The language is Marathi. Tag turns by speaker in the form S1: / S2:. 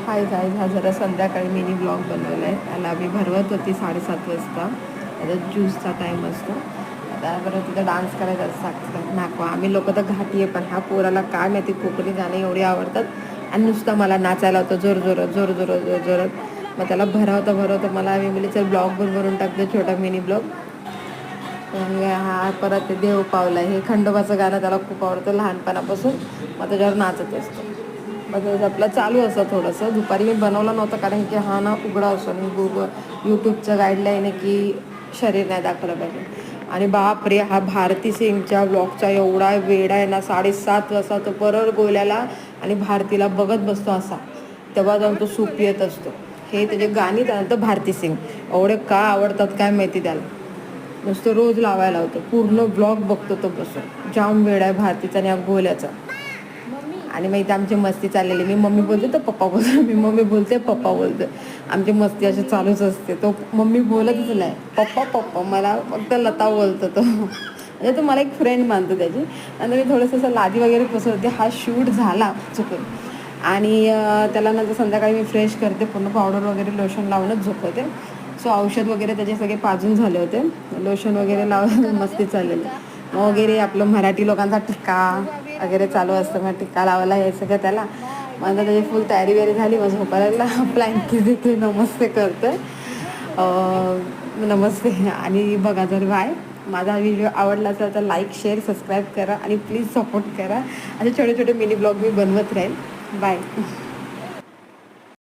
S1: हाय गाईज, हा जरा संध्याकाळी मिनी ब्लॉग बनवला आहे. त्याला मी भरवत होती 7:30 वाजता. आता ज्यूसचा टाईम असतो. आता बरं तिथं डान्स करायचा असतात नाको. आम्ही लोक तर घाटी आहे, पण हा पोराला काय माहिती कोकणी गाणे एवढे आवडतात आणि नुसतं मला नाचायला होतं जोर जोरात. मग त्याला भरवतं मला आम्ही म्हणजे चल ब्लॉग बनवून टाकतो, छोटा मिनी ब्लॉग. हा परत ते देव पावला, हे खंडोबाचं गाणं त्याला खूप आवडतं लहानपणापासून. मग त्याच्यावर नाचत असतो. मग आपलं चालू असं थोडंसं. दुपारी मी बनवलं नव्हतं कारण की हा ना उघडा असतो आणि यूट्यूबचं गाईडलाईन आहे की शरीर नाही दाखवलं पाहिजे. आणि बापरे, हा भारती सिंगच्या ब्लॉगचा एवढा वेडा आहे ना. 7:30 वाजता तो परळ गोल्याला आणि भारतीला बघत बसतो असा. तेव्हा जाऊन तो सूप येत असतो. हे त्याचे गाणी त्यानंतर भारती सिंग एवढे का आवडतात काय माहिती त्याला. नुसतं रोज लावायला होतं, पूर्ण ब्लॉग बघतो तो बसून. जाम वेळ आहे भारतीचा आणि गोल्याचा. आणि मग इथे आमची मस्ती चाललेली. मी मम्मी बोलते तर पप्पा बोलतो, मी मम्मी बोलते पप्पा बोलते. आमची मस्ती अशी चालूच असते. तो मम्मी बोलतच नाही, पप्पा पप्पा. मला फक्त लता बोलतो तो. म्हणजे तो मला एक फ्रेंड मानतो त्याची. आणि मी थोडंसं असं लादी वगैरे पसरते. हा शूट झाला चुकून आणि त्याला नंतर संध्याकाळी मी फ्रेश करते, पूर्ण पावडर वगैरे लोशन लावूनच झोपवते. सो औषध वगैरे त्याचे सगळे पाजून झाले होते, लोशन वगैरे लावून मस्ती चाललेली. वगैरे आपलं मराठी लोकांचा टिक्का वगैरे चालू असतं. मग टिक्का लावायला हे सगळं त्याला. मग त्याची फुल तयारी वगैरे झाली. मग झोपायला लागला. प्लँकी देते, नमस्ते करते. नमस्ते. आणि बघा जर माझा व्हिडिओ आवडला असेल तर लाईक शेअर सबस्क्राईब करा आणि प्लीज सपोर्ट करा. असे छोटे छोटे मिनी ब्लॉग मी बनवत राहील. बाय.